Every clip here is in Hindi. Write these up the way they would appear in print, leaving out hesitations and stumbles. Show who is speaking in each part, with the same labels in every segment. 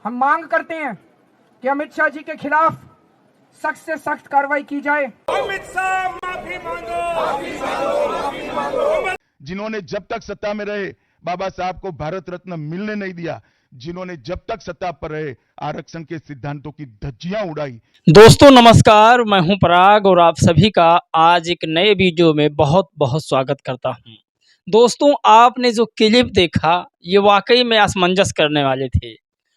Speaker 1: हम मांग करते हैं कि अमित शाह जी के खिलाफ सख्त से सख्त कार्रवाई की जाए।
Speaker 2: अमित शाह माफी मांगो, माफी मांगो, माफी मांगो।
Speaker 3: जिन्होंने जब तक सत्ता में रहे बाबा साहब को भारत रत्न मिलने नहीं दिया, जिन्होंने जब तक सत्ता पर रहे आरक्षण के सिद्धांतों की धज्जियां उड़ाई।
Speaker 4: दोस्तों नमस्कार, मैं हूं पराग और आप सभी का आज एक नए वीडियो में बहुत बहुत स्वागत करता हूं। दोस्तों, आपने जो क्लिप देखा ये वाकई में असमंजस करने वाले थे।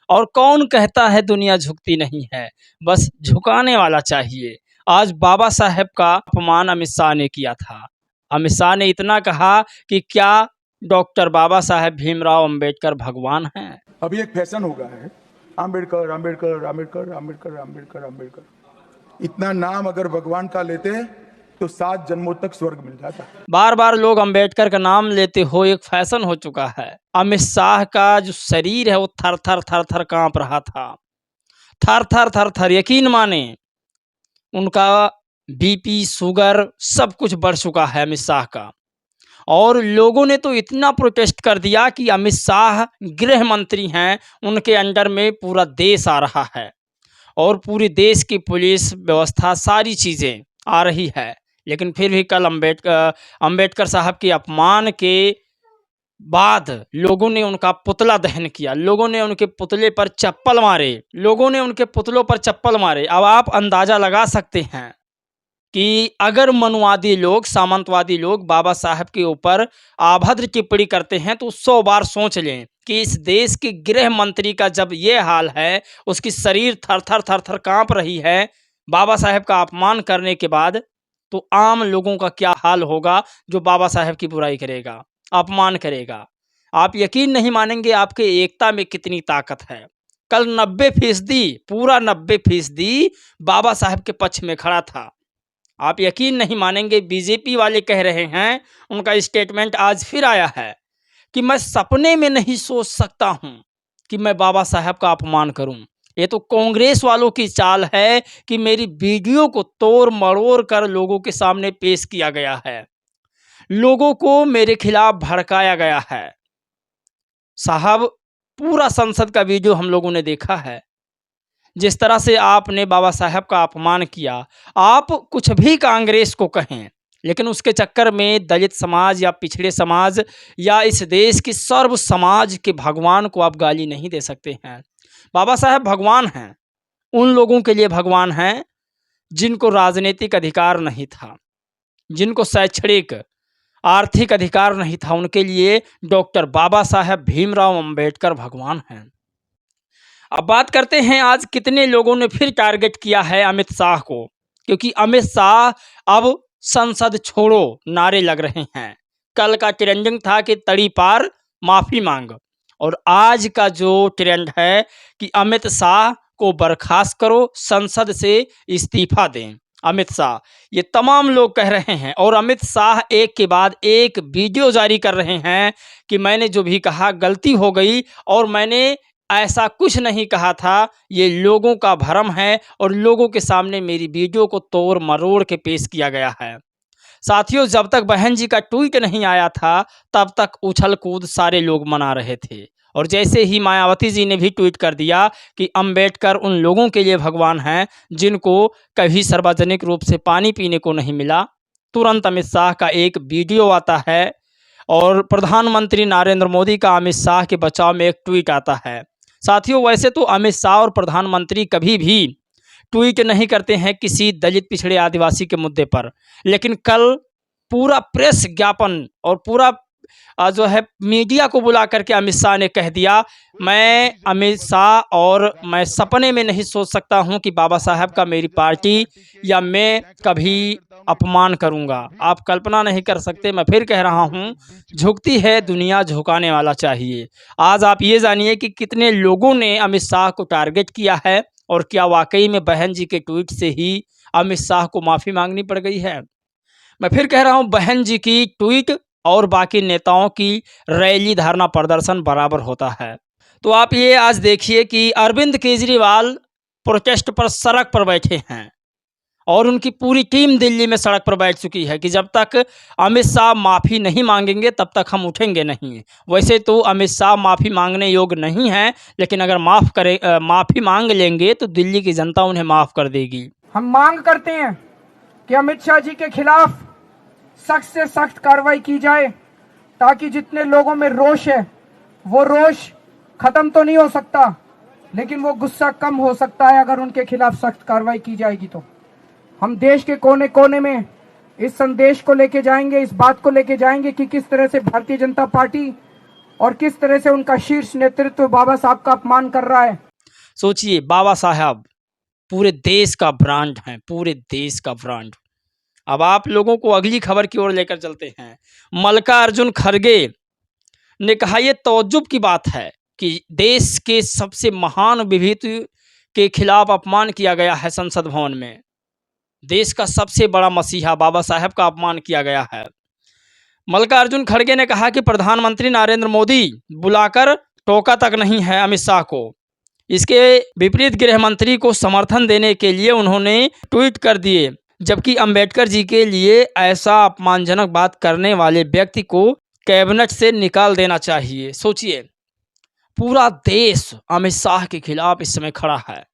Speaker 4: और कौन कहता है दुनिया झुकती नहीं है, बस झुकाने वाला चाहिए। आज बाबा साहेब का अपमान अमित शाह ने किया था। अमित शाह ने इतना कहा कि क्या डॉक्टर बाबा साहेब भीमराव अंबेडकर भगवान हैं।
Speaker 5: अभी एक फैशन हो गया है, अंबेडकर अंबेडकर अंबेडकर अंबेडकर अंबेडकर अंबेडकर। इतना नाम अगर भगवान का लेते हैं तो 7 जन्मों तक स्वर्ग मिल जाता है।
Speaker 4: बार बार लोग अंबेडकर का नाम लेते हो एक फैशन हो चुका है। अमित शाह का जो शरीर है वो थर थर थर थर कांप रहा था, थर थर थर थर। यकीन माने उनका बीपी शुगर सब कुछ बढ़ चुका है अमित शाह का। और लोगों ने तो इतना प्रोटेस्ट कर दिया कि अमित शाह गृह मंत्री हैं, उनके अंडर में पूरा देश आ रहा है और पूरे देश की व्यवस्था सारी चीज़ें आ रही है। लेकिन फिर भी कल अंबेडकर साहब के अपमान के बाद लोगों ने उनका पुतला दहन किया, लोगों ने उनके पुतले पर चप्पल मारे, लोगों ने उनके पुतलों पर चप्पल मारे। अब आप अंदाज़ा लगा सकते हैं कि अगर मनुवादी लोग, सामंतवादी लोग बाबा साहब के ऊपर अभद्र टिप्पणी करते हैं तो 100 बार सोच लें कि इस देश के गृह मंत्री का जब ये हाल है, उसकी शरीर थर थर थर थर काँप रही है बाबा साहब का अपमान करने के बाद, तो आम लोगों का क्या हाल होगा जो बाबा साहब की बुराई करेगा, अपमान करेगा। आप यकीन नहीं मानेंगे आपके एकता में कितनी ताकत है। कल 90%, पूरा 90% बाबा साहब के पक्ष में खड़ा था। आप यकीन नहीं मानेंगे, बीजेपी वाले कह रहे हैं, उनका स्टेटमेंट आज फिर आया है कि मैं सपने में नहीं सोच सकता हूं कि मैं बाबा साहब का अपमान करूं। ये तो कांग्रेस वालों की चाल है कि मेरी वीडियो को तोड़ मरोड़ कर लोगों के सामने पेश किया गया है, लोगों को मेरे खिलाफ भड़काया गया है। साहब, पूरा संसद का वीडियो हम लोगों ने देखा है। जिस तरह से आपने बाबा साहब का अपमान किया, आप कुछ भी कांग्रेस को कहें, लेकिन उसके चक्कर में दलित समाज या पिछड़े समाज या इस देश की सर्व समाज के भगवान को आप गाली नहीं दे सकते हैं। बाबा साहब भगवान हैं, उन लोगों के लिए भगवान हैं जिनको राजनीतिक अधिकार नहीं था, जिनको शैक्षणिक आर्थिक अधिकार नहीं था, उनके लिए डॉक्टर बाबा साहब भीमराव अंबेडकर भगवान हैं। अब बात करते हैं, आज कितने लोगों ने फिर टारगेट किया है अमित शाह को, क्योंकि अमित शाह अब संसद छोड़ो नारे लग रहे हैं। कल का ट्रेंडिंग था कि तड़ी पार माफ़ी मांग, और आज का जो ट्रेंड है कि अमित शाह को बर्खास्त करो, संसद से इस्तीफा दें अमित शाह। ये तमाम लोग कह रहे हैं और अमित शाह एक के बाद एक वीडियो जारी कर रहे हैं कि मैंने जो भी कहा गलती हो गई और मैंने ऐसा कुछ नहीं कहा था, ये लोगों का भ्रम है और लोगों के सामने मेरी वीडियो को तोड़ मरोड़ के पेश किया गया है। साथियों, जब तक बहन जी का ट्वीट नहीं आया था तब तक उछल कूद सारे लोग मना रहे थे, और जैसे ही मायावती जी ने भी ट्वीट कर दिया कि अंबेडकर उन लोगों के लिए भगवान हैं जिनको कभी सार्वजनिक रूप से पानी पीने को नहीं मिला, तुरंत अमित शाह का एक वीडियो आता है और प्रधानमंत्री नरेंद्र मोदी का अमित शाह के बचाव में एक ट्वीट आता है। साथियों, वैसे तो अमित शाह और प्रधानमंत्री कभी भी ट्वीट नहीं करते हैं किसी दलित पिछड़े आदिवासी के मुद्दे पर, लेकिन कल पूरा प्रेस ज्ञापन और पूरा जो है मीडिया को बुला करके अमित शाह ने कह दिया, मैं अमित शाह और मैं सपने में नहीं सोच सकता हूं कि बाबा साहब का मेरी पार्टी या मैं कभी अपमान करूंगा। आप कल्पना नहीं कर सकते, मैं फिर कह रहा हूं, झुकती है दुनिया, झुकाने वाला चाहिए। आज आप ये जानिए कि कितने लोगों ने अमित शाह को टारगेट किया है और क्या वाकई में बहन जी के ट्वीट से ही अमित शाह को माफ़ी मांगनी पड़ गई है। मैं फिर कह रहा हूं, बहन जी की ट्वीट और बाकी नेताओं की रैली, धरना, प्रदर्शन बराबर होता है। तो आप ये आज देखिए कि अरविंद केजरीवाल प्रोटेस्ट पर सड़क पर बैठे हैं और उनकी पूरी टीम दिल्ली में सड़क पर बैठ चुकी है कि जब तक अमित शाह माफ़ी नहीं मांगेंगे तब तक हम उठेंगे नहीं। वैसे तो अमित शाह माफ़ी मांगने योग्य नहीं हैं, लेकिन अगर माफ़ी मांग लेंगे तो दिल्ली की जनता उन्हें माफ़ कर देगी।
Speaker 1: हम मांग करते हैं कि अमित शाह जी के खिलाफ सख्त से सख्त कार्रवाई की जाए, ताकि जितने लोगों में रोष है वो रोष खत्म तो नहीं हो सकता, लेकिन वो गुस्सा कम हो सकता है अगर उनके खिलाफ सख्त कार्रवाई की जाएगी। तो हम देश के कोने कोने में इस संदेश को लेके जाएंगे, इस बात को लेके जाएंगे कि किस तरह से भारतीय जनता पार्टी और किस तरह से उनका शीर्ष नेतृत्व बाबा साहब का अपमान कर रहा है।
Speaker 4: सोचिए, बाबा साहब पूरे देश का ब्रांड हैं, पूरे देश का ब्रांड। अब आप लोगों को अगली खबर की ओर लेकर चलते हैं। मल्लिकार्जुन खड़गे ने कहा, यह तौज्जुब की बात है कि देश के सबसे महान विभूति के खिलाफ अपमान किया गया है। संसद भवन में देश का सबसे बड़ा मसीहा बाबा साहब का अपमान किया गया है। मल्लिकार्जुन खड़गे ने कहा कि प्रधानमंत्री नरेंद्र मोदी बुलाकर टोका तक नहीं है अमित शाह को। इसके विपरीत गृह मंत्री को समर्थन देने के लिए उन्होंने ट्वीट कर दिए, जबकि अंबेडकर जी के लिए ऐसा अपमानजनक बात करने वाले व्यक्ति को कैबिनेट से निकाल देना चाहिए। सोचिए, पूरा देश अमित शाह के खिलाफ इस समय खड़ा है,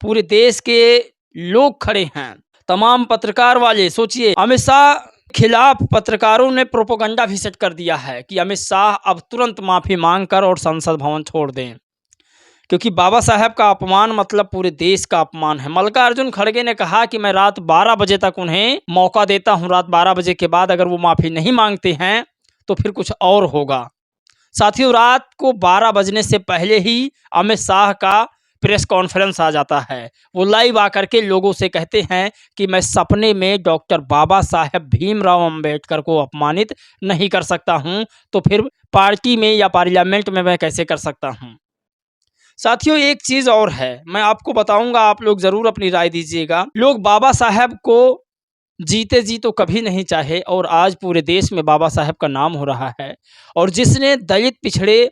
Speaker 4: पूरे देश के लोग खड़े हैं, तमाम पत्रकार वाले। सोचिए, अमित शाह खिलाफ पत्रकारों ने प्रोपेगेंडा भी सेट कर दिया है कि अमित शाह अब तुरंत माफ़ी मांगकर और संसद भवन छोड़ दें, क्योंकि बाबा साहब का अपमान मतलब पूरे देश का अपमान है। मल्लिकार्जुन खड़गे ने कहा कि मैं रात 12 बजे तक उन्हें मौका देता हूं, रात 12 बजे के बाद अगर वो माफ़ी नहीं मांगते हैं तो फिर कुछ और होगा। साथियों, रात को 12 बजने से पहले ही अमित शाह का प्रेस कॉन्फ्रेंस आ जाता है। वो लाइव आकर के लोगों से कहते हैं कि मैं सपने में डॉक्टर बाबा साहेब भीमराव अंबेडकर को अपमानित नहीं कर सकता हूं, तो फिर पार्टी में या पार्लियामेंट में मैं कैसे कर सकता हूं। साथियों, एक चीज़ और है, मैं आपको बताऊंगा, आप लोग ज़रूर अपनी राय दीजिएगा। लोग बाबा साहब को जीते जी तो कभी नहीं चाहे, और आज पूरे देश में बाबा साहब का नाम हो रहा है। और जिसने दलित, पिछड़े,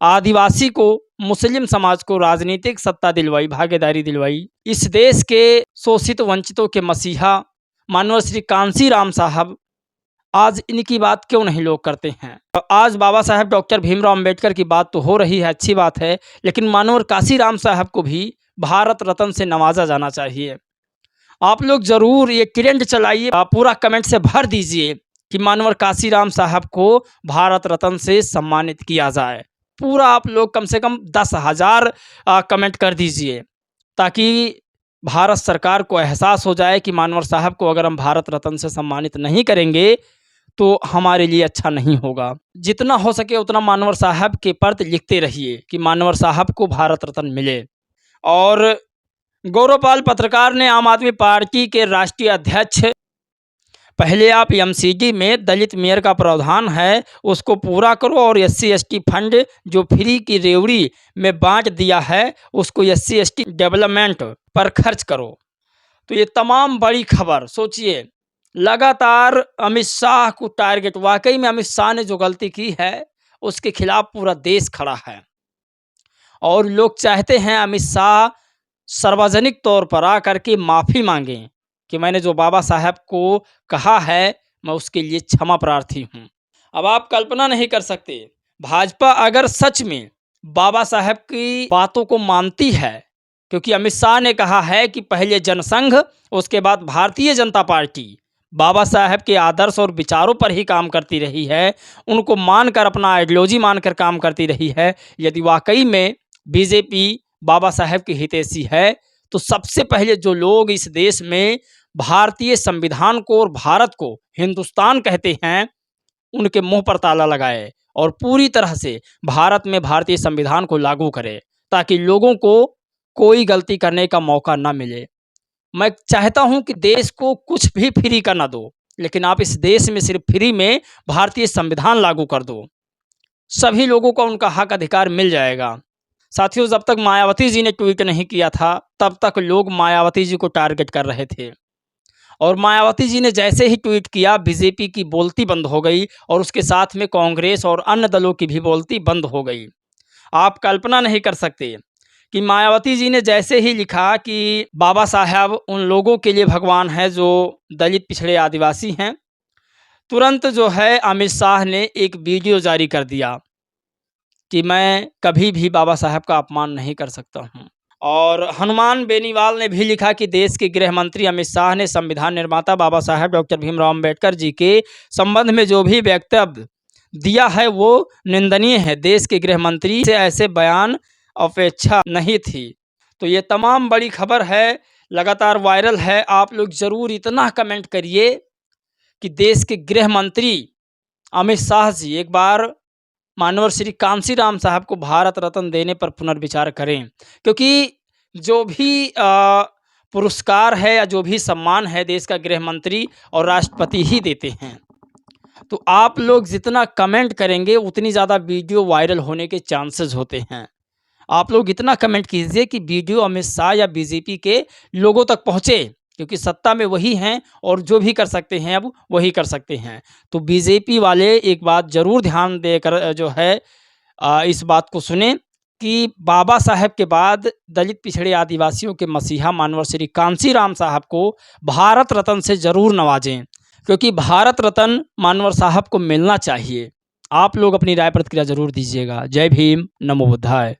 Speaker 4: आदिवासी को, मुस्लिम समाज को राजनीतिक सत्ता दिलवाई, भागीदारी दिलवाई, इस देश के शोषित वंचितों के मसीहा मानवर श्री कांसी राम साहब, आज इनकी बात क्यों नहीं लोग करते हैं। आज बाबा साहब डॉक्टर भीमराव अंबेडकर की बात तो हो रही है, अच्छी बात है, लेकिन मानवर कांसी राम साहब को भी भारत रत्न से नवाजा जाना चाहिए। आप लोग ज़रूर ये ट्रेंड चलाइए, पूरा कमेंट से भर दीजिए कि मानवर कांसी राम साहब को भारत रत्न से सम्मानित किया जाए। पूरा आप लोग कम से कम 10,000 कमेंट कर दीजिए, ताकि भारत सरकार को एहसास हो जाए कि मानवर साहब को अगर हम भारत रत्न से सम्मानित नहीं करेंगे तो हमारे लिए अच्छा नहीं होगा। जितना हो सके उतना मानवर साहब के प्रति लिखते रहिए कि मानवर साहब को भारत रत्न मिले। और गौरवपाल पत्रकार ने आम आदमी पार्टी के राष्ट्रीय अध्यक्ष, पहले आप एमसीडी में दलित मेयर का प्रावधान है उसको पूरा करो, और SC/ST फंड जो फ्री की रेवड़ी में बांट दिया है उसको SC/ST डेवलपमेंट पर खर्च करो। तो ये तमाम बड़ी खबर, सोचिए, लगातार अमित शाह को टारगेट। वाकई में अमित शाह ने जो गलती की है उसके खिलाफ पूरा देश खड़ा है, और लोग चाहते हैं अमित शाह सार्वजनिक तौर पर आकर के माफ़ी मांगें कि मैंने जो बाबा साहब को कहा है मैं उसके लिए क्षमा प्रार्थी हूं। अब आप कल्पना नहीं कर सकते, भाजपा अगर सच में बाबा साहब की बातों को मानती है, क्योंकि अमित शाह ने कहा है कि पहले जनसंघ, उसके बाद भारतीय जनता पार्टी बाबा साहब के आदर्श और विचारों पर ही काम करती रही है, उनको मानकर, अपना आइडियोलॉजी मानकर काम करती रही है। यदि वाकई में बीजेपी बाबा साहब की हितैषी है तो सबसे पहले जो लोग इस देश में भारतीय संविधान को और भारत को हिंदुस्तान कहते हैं उनके मुंह पर ताला लगाए और पूरी तरह से भारत में भारतीय संविधान को लागू करे, ताकि लोगों को कोई गलती करने का मौका ना मिले। मैं चाहता हूं कि देश को कुछ भी फ्री का ना दो, लेकिन आप इस देश में सिर्फ फ्री में भारतीय संविधान लागू कर दो, सभी लोगों को उनका हक अधिकार मिल जाएगा। साथियों, जब तक मायावती जी ने ट्वीट नहीं किया था तब तक लोग मायावती जी को टारगेट कर रहे थे, और मायावती जी ने जैसे ही ट्वीट किया बीजेपी की बोलती बंद हो गई, और उसके साथ में कांग्रेस और अन्य दलों की भी बोलती बंद हो गई। आप कल्पना नहीं कर सकते कि मायावती जी ने जैसे ही लिखा कि बाबा साहब उन लोगों के लिए भगवान है जो दलित पिछड़े आदिवासी हैं, तुरंत जो है अमित शाह ने एक वीडियो जारी कर दिया कि मैं कभी भी बाबा साहब का अपमान नहीं कर सकता हूं। और हनुमान बेनीवाल ने भी लिखा कि देश के गृह मंत्री अमित शाह ने संविधान निर्माता बाबा साहब डॉक्टर भीमराव अम्बेडकर जी के संबंध में जो भी वक्तव्य दिया है वो निंदनीय है। देश के गृह मंत्री से ऐसे बयान अपेक्षा नहीं थी। तो ये तमाम बड़ी खबर है, लगातार वायरल है। आप लोग ज़रूर इतना कमेंट करिए कि देश के गृह मंत्री अमित शाह जी एक बार मानवर श्री कांसीराम साहब को भारत रत्न देने पर पुनर्विचार करें, क्योंकि जो भी पुरस्कार है या जो भी सम्मान है देश का गृह मंत्री और राष्ट्रपति ही देते हैं। तो आप लोग जितना कमेंट करेंगे उतनी ज़्यादा वीडियो वायरल होने के चांसेस होते हैं। आप लोग इतना कमेंट कीजिए कि वीडियो अमित शाह या बीजेपी के लोगों तक पहुँचे, क्योंकि सत्ता में वही हैं और जो भी कर सकते हैं अब वही कर सकते हैं। तो बीजेपी वाले एक बात ज़रूर ध्यान देकर जो है इस बात को सुने कि बाबा साहब के बाद दलित पिछड़े आदिवासियों के मसीहा मानवर श्री कांसीराम साहब को भारत रत्न से ज़रूर नवाजें, क्योंकि भारत रत्न मानवर साहब को मिलना चाहिए। आप लोग अपनी राय प्रतिक्रिया ज़रूर दीजिएगा। जय भीम, नमो बुद्धाय।